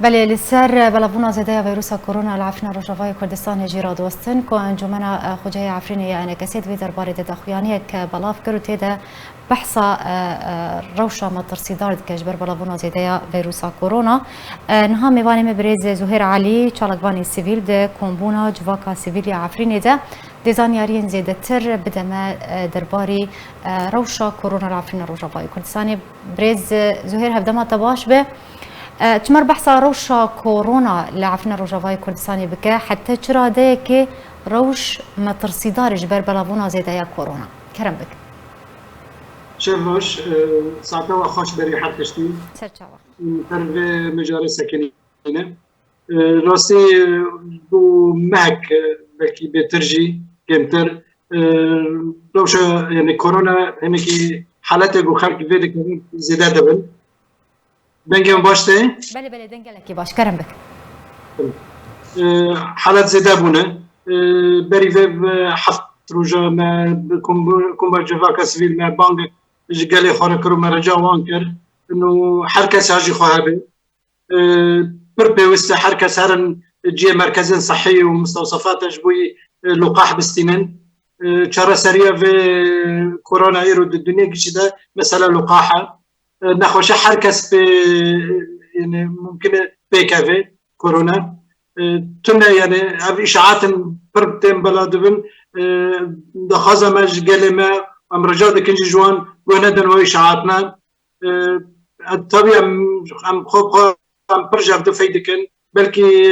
بله لسر بلافونا زده ویروس کرونا العفنا روجاوای کردستان جیراد وستن که انجمن خوجه عفرینی یعنی کسید وی درباره دخویانی که بلاف کرد تیده بحثا روشا مترسیدار کش بر بلافونا زده ویروس کرونا نها میوانی مبرز زهیر علی چالکوانی سیویل ده کمبونا جواکا سیویلی عفرینی ده دیزانیارین زیده تر بدم درباره روشا کرونا العفرین روجاوای کردستانی برز زهیر هفدما تباش به تمر بحث روشا كورونا لعفنا روجاوای کردستانی بکه حتی چرا ده که روش مترسیدار جبر بلافونا زیده یا کرونا کرم بک شباش ساعتا و خوش بری حد کشتی سرچاوا در مجال سکنینه راستی بو مهک بلکی بترجی کمتر روشا یعنی کرونا همه که حالت گو خلق ویده کنی زیده دبن بنگم باشته؟ بله دنگلکی باش کرم بک حالات زیده بونه بری و حفت روزا ما كم جواك سويل ما بانك قال خورا كرو ما رجع وانكر انه حركه ساجي خوابه بربي وست حركه سارن جي مركز صحي ومستوصفات جبوي لقاح بالسنين شهر سريع في كورونا ايرو الدنيا كذا مثلا لقاحه نخوش حركه يعني ممكن بيكافي كورونا تنا يعني اشاعات بربتين بلادبن دخازه مج قلمه ام رجاء دكنجي جوان وندن واشاعاتنا طبيعي ام خوب ام برجع بدو فايدكن بلكي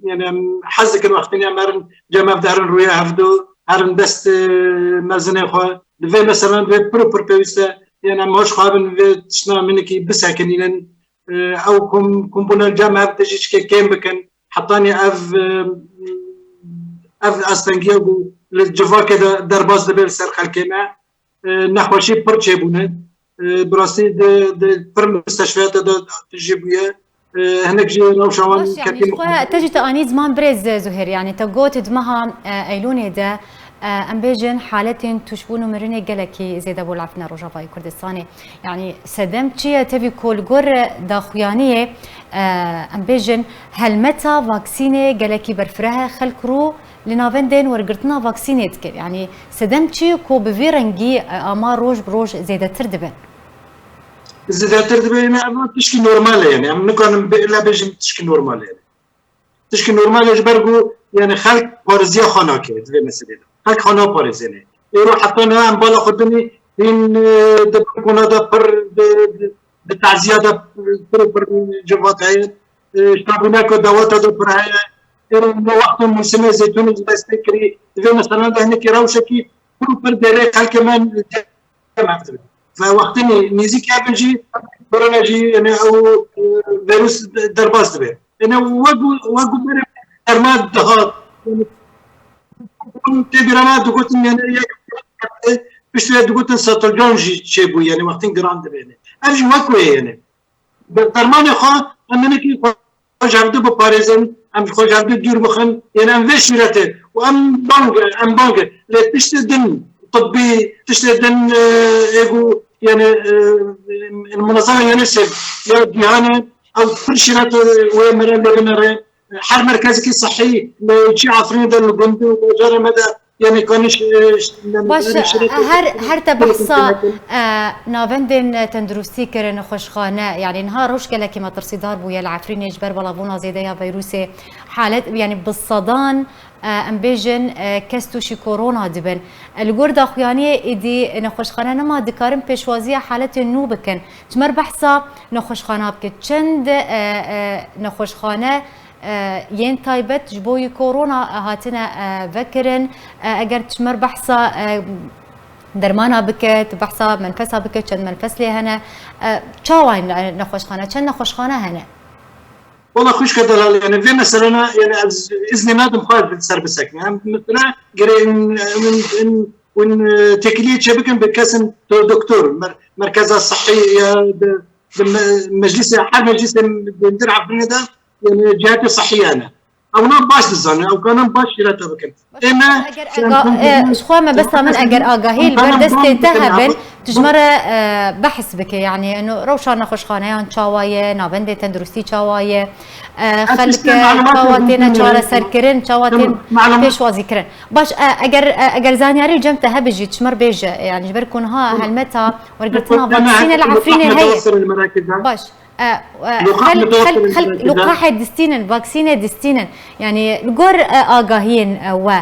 يعني حزك وقتني امرن جمع بدارن رويا هفدو هرن دست مزنه خو في مثلا في بروبر بيستا يعني مش خابن في تشنا منكي بساكنين او كم بنا الجامعه بتجيش كيم بكن حطاني اف استنجيو للجفا كده درباز دبل سر خلكيما نحوشي برشي بونه براسي د برم مستشفيات د تجيبيه هناك جي روشوان يعني تجي تاني زمان بريز زهير يعني تقوت دمها ايلوني ده ام بيجن حالتين تشبونو مريني جلكي زي دبول عفنا روجافاي كردستاني يعني سدم تشي تبي كل جور داخيانيه ام بيجن هل متى فاكسيني جلكي برفرها خلكرو لنافندين ورقرتنا فاكسينيت كر يعني سدم تشي كو بفيرنجي اما روج بروج زيدا تردبن زيدا تردبن ما تشكي نورمال يعني ام نكون لا بيجن تشكي نورمال يعني تشكي نورمال يجبرقو يعني خلق بارزيا خاناكي في مثلا خلق خانا بارزيني يروح حطونا ام بالا خدني این دبکونا دا پر بتعزیه دا پر جوات هاي شابونا کو دوات دا پر هاي ایران وقت موسم زيتون دستكري في مثلا ده هناك روشكي پر دره خلق من مكتب فوقتني نيزيك ابنجي كورونا جي يعني او فيروس درباز دبي انا وقو بره درمات دهات تبرمات قلت يعني بشتري دقوتن ساتلجونجي تشيبو يعني وقتين جراند بيني ارجع وكوي يعني درماني خا انني كي خوش عبدو بباريزن ام خوش عبدو دير بخن يعني ام فيش مرته وام بانج لا تشتري دن طبي تشتري دن ايجو يعني المنظمه يونيسف يا ديانه او فرشيرات ومرن بنره حر مركزي صحي شي عفرين ده الجندو وجرى مدى يعني كانش باش هر تبحثا نافندن تندرستي كرن خوشخانه يعني نهار روش كلكي ما ترصيدار بويا العفرين يجبر بلافونا زيدايا فيروسي حالات يعني بالصدان ام بيجن كستوشي كورونا دبن الجوردا خوانيه ايدي نخوشخانه نما دكارم بيشوازيه حالات النو بكن تمر بحثا نخوشخانه بك چند نخوشخانه ين تايبت جبوي كورونا هاتنا فكرن اگر تشمر بحثا درمانا بكت بحثا منفسها بكت چند منفس لي هنا چاوين نخوشخانه چند نخوشخانه هنا والله خوش كدلال يعني في مثلا يعني اذن ما مخالف بالسر بسكن يعني مثلا قرين من تكليت شبكن بكاسم دكتور مركز الصحي مجلس حال مجلس بندرع بندا يعني جهات صحيه انا او نه باش دزانه او كان باش شراته بكن اما شخوا ما بس من اگر آگاهی البردست تهبن تجمره بحث بك يعني انه روشان خوشخانه چاوايه نابنده تندرستی چاوايه خلق چاواتین چاره سرکرین چاواتین پیشوازی کرن باش اگر زانیاری جمع تهبجی تشمر بیج يعني جبر كونها هلمتها ورقتنا فاكسين العفرين هي باش خلق لقاح دستينن فاكسين دستينن يعني لقور آگاهين و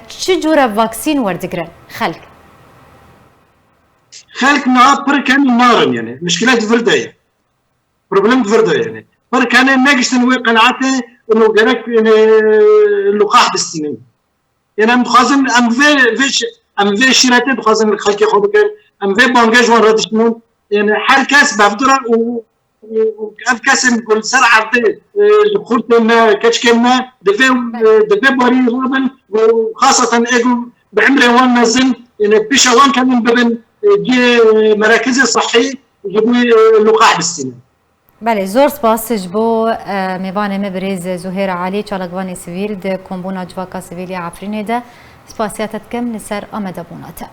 چجوره فاكسين وردقرن خلق نعاب پر كان نارن يعني مشكلات فردية بروبلم فردية يعني پر كان ناقشتن وقناعته انه جرك اللقاح دستينن يعني ام خازن ام في شيراتي بخازن الخلق يخو بكر ام في بانجاج وان ردشنون يعني حال كاس بافدرا و كاس نقول سرعه خلطنا كشكنا دفي باري روبن وخاصه ايجو بعمره وان نزل يعني بيشوان كان من بين جي مراكز صحي يجيبوا اللقاح بالسنه. بله زور سپاس جبو میوان مبرز زهير علي چالگوان سویل ده کمبونا جواکا سویلی عفرینه ده سپاسیاتت کم لسر آمده بوناته.